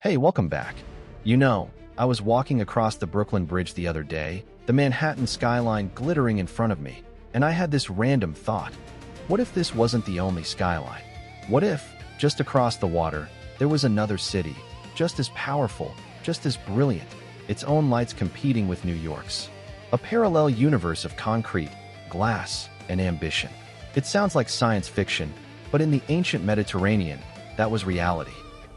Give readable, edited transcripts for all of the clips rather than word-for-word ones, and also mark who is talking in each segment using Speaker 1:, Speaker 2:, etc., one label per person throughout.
Speaker 1: Hey, welcome back. I was walking across the Brooklyn Bridge the other day, the Manhattan skyline glittering in front of me, and I had this random thought. What if this wasn't the only skyline? What if, just across the water, there was another city, just as powerful, just as brilliant, its own lights competing with New York's? A parallel universe of concrete, glass, and ambition. It sounds like science fiction, but in the ancient Mediterranean, that was reality.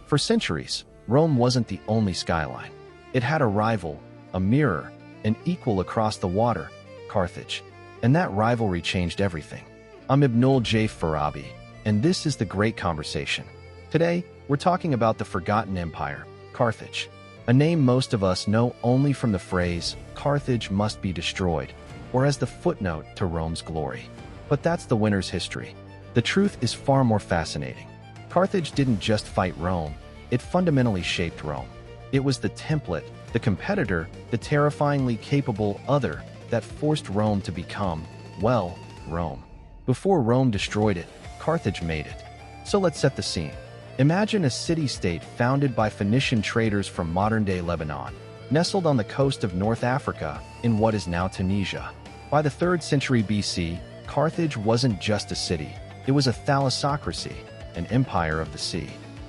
Speaker 1: For centuries, Rome wasn't the only skyline. It had a rival, a mirror, an equal across the water, Carthage. And that rivalry changed everything. I'm Ibnul J. Farabi, and this is The Great Conversation. Today, we're talking about the forgotten empire, Carthage. A name most of us know only from the phrase, Carthage must be destroyed, or as the footnote to Rome's glory. But that's the winner's history. The truth is far more fascinating. Carthage didn't just fight Rome, it fundamentally shaped Rome. It was the template, the competitor, the terrifyingly capable other that forced Rome to become, well, Rome. Before Rome destroyed it, Carthage made it. So let's set the scene. Imagine a city-state founded by Phoenician traders from modern-day Lebanon, nestled on the coast of North Africa in what is now Tunisia. By the 3rd century BC, Carthage wasn't just a city, it was a thalassocracy, an empire of the sea.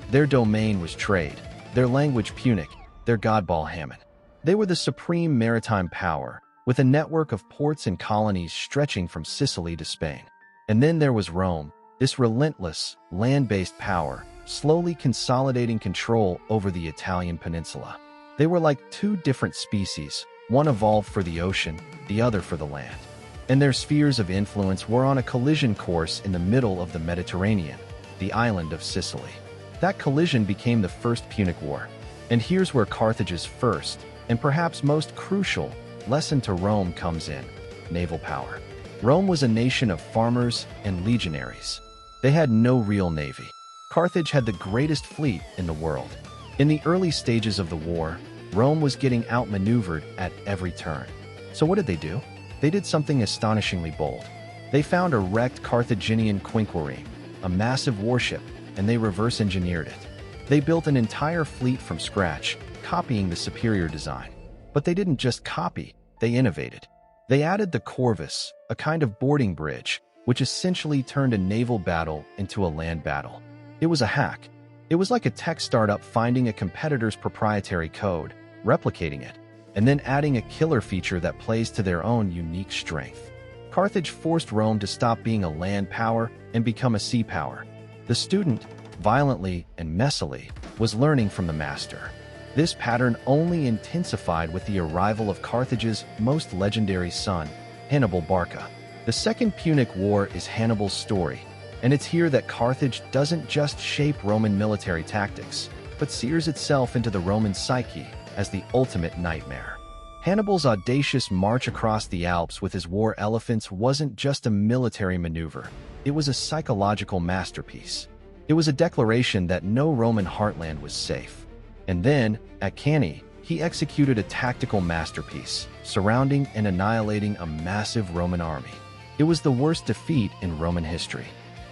Speaker 1: Their domain was trade, their language Punic, their god Balhaman. They were the supreme maritime power, with a network of ports and colonies stretching from Sicily to Spain. And then there was Rome, this relentless, land-based power, slowly consolidating control over the Italian peninsula. They were like two different species, one evolved for the ocean, the other for the land. And their spheres of influence were on a collision course in the middle of the Mediterranean, the island of Sicily. That collision became the First Punic War. And here's where Carthage's first, and perhaps most crucial, lesson to Rome comes in: naval power. Rome was a nation of farmers and legionaries. They had no real navy. Carthage had the greatest fleet in the world. In the early stages of the war, Rome was getting outmaneuvered at every turn. So what did they do? They did something astonishingly bold. They found a wrecked Carthaginian quinquereme, a massive warship, and they reverse-engineered it. They built an entire fleet from scratch, copying the superior design. But they didn't just copy, they innovated. They added the corvus, a kind of boarding bridge, which essentially turned a naval battle into a land battle. It was a hack. It was like a tech startup finding a competitor's proprietary code, replicating it, and then adding a killer feature that plays to their own unique strength. Carthage forced Rome to stop being a land power and become a sea power. The student, violently and messily, was learning from the master. This pattern only intensified with the arrival of Carthage's most legendary son, Hannibal Barca. The Second Punic War is Hannibal's story, and it's here that Carthage doesn't just shape Roman military tactics, but sears itself into the Roman psyche as the ultimate nightmare. Hannibal's audacious march across the Alps with his war elephants wasn't just a military maneuver, it was a psychological masterpiece. It was a declaration that no Roman heartland was safe. And then, at Cannae, he executed a tactical masterpiece, surrounding and annihilating a massive Roman army. It was the worst defeat in Roman history.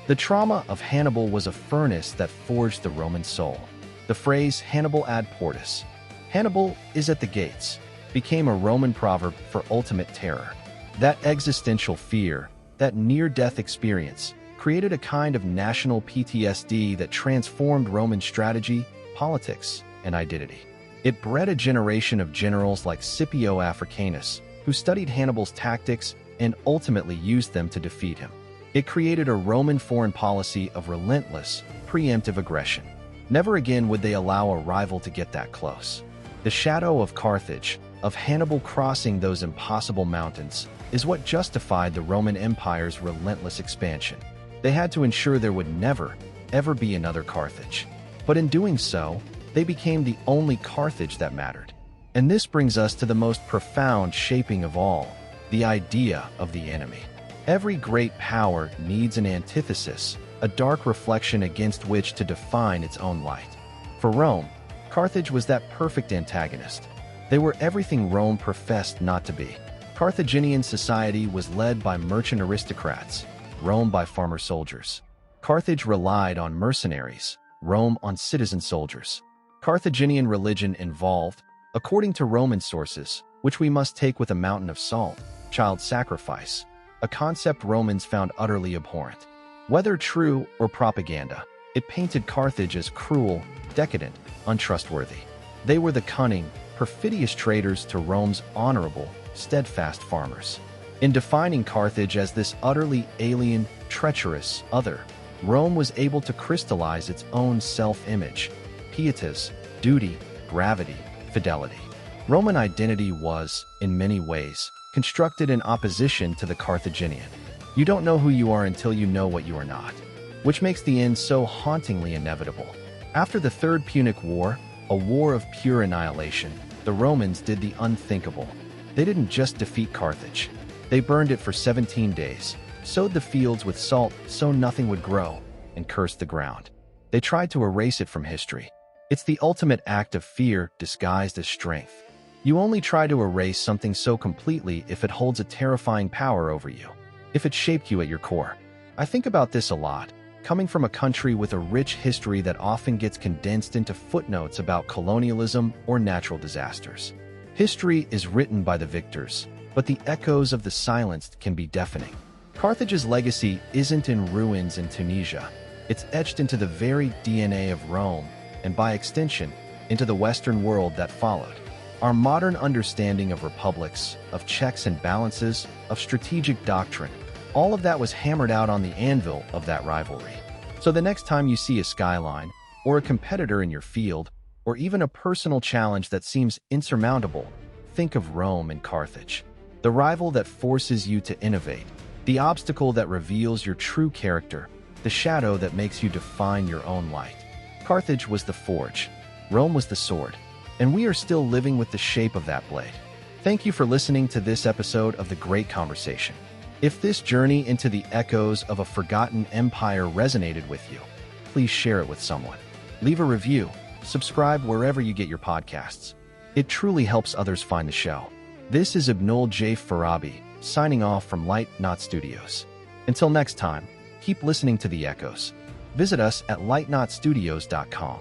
Speaker 1: The trauma of Hannibal was a furnace that forged the Roman soul. The phrase Hannibal ad portas, Hannibal is at the gates, became a Roman proverb for ultimate terror. That existential fear, that near-death experience, created a kind of national PTSD that transformed Roman strategy, politics, and identity. It bred a generation of generals like Scipio Africanus, who studied Hannibal's tactics and ultimately used them to defeat him. It created a Roman foreign policy of relentless, preemptive aggression. Never again would they allow a rival to get that close. The shadow of Carthage, of Hannibal crossing those impossible mountains, is what justified the Roman Empire's relentless expansion. They had to ensure there would never, ever be another Carthage. But in doing so, they became the only Carthage that mattered. And this brings us to the most profound shaping of all, the idea of the enemy. Every great power needs an antithesis, a dark reflection against which to define its own light. For Rome, Carthage was that perfect antagonist. They were everything Rome professed not to be. Carthaginian society was led by merchant aristocrats, Rome by farmer soldiers. Carthage relied on mercenaries, Rome on citizen soldiers. Carthaginian religion involved, according to Roman sources, which we must take with a mountain of salt, child sacrifice, a concept Romans found utterly abhorrent. Whether true or propaganda, it painted Carthage as cruel, decadent, untrustworthy. They were the cunning, perfidious traitors to Rome's honorable, steadfast farmers. In defining Carthage as this utterly alien, treacherous other, Rome was able to crystallize its own self-image: pietas, duty, gravity, fidelity. Roman identity was, in many ways, constructed in opposition to the Carthaginian. You don't know who you are until you know what you are not, which makes the end so hauntingly inevitable. After the Third Punic War, a war of pure annihilation, the Romans did the unthinkable. They didn't just defeat Carthage. They burned it for 17 days, sowed the fields with salt so nothing would grow, and cursed the ground. They tried to erase it from history. It's the ultimate act of fear disguised as strength. You only try to erase something so completely if it holds a terrifying power over you, if it shaped you at your core. I think about this a lot, coming from a country with a rich history that often gets condensed into footnotes about colonialism or natural disasters. History is written by the victors, but the echoes of the silenced can be deafening. Carthage's legacy isn't in ruins in Tunisia. It's etched into the very DNA of Rome, and by extension, into the Western world that followed. Our modern understanding of republics, of checks and balances, of strategic doctrine, all of that was hammered out on the anvil of that rivalry. So the next time you see a skyline, or a competitor in your field, or even a personal challenge that seems insurmountable, think of Rome and Carthage. The rival that forces you to innovate, the obstacle that reveals your true character, the shadow that makes you define your own light. Carthage was the forge, Rome was the sword, and we are still living with the shape of that blade. Thank you for listening to this episode of The Great Conversation. If this journey into the echoes of a forgotten empire resonated with you, please share it with someone. Leave a review, subscribe wherever you get your podcasts. It truly helps others find the show. This is Abnul J. Farabi, signing off from Light Knot Studios. Until next time, keep listening to the echoes. Visit us at lightknotstudios.com.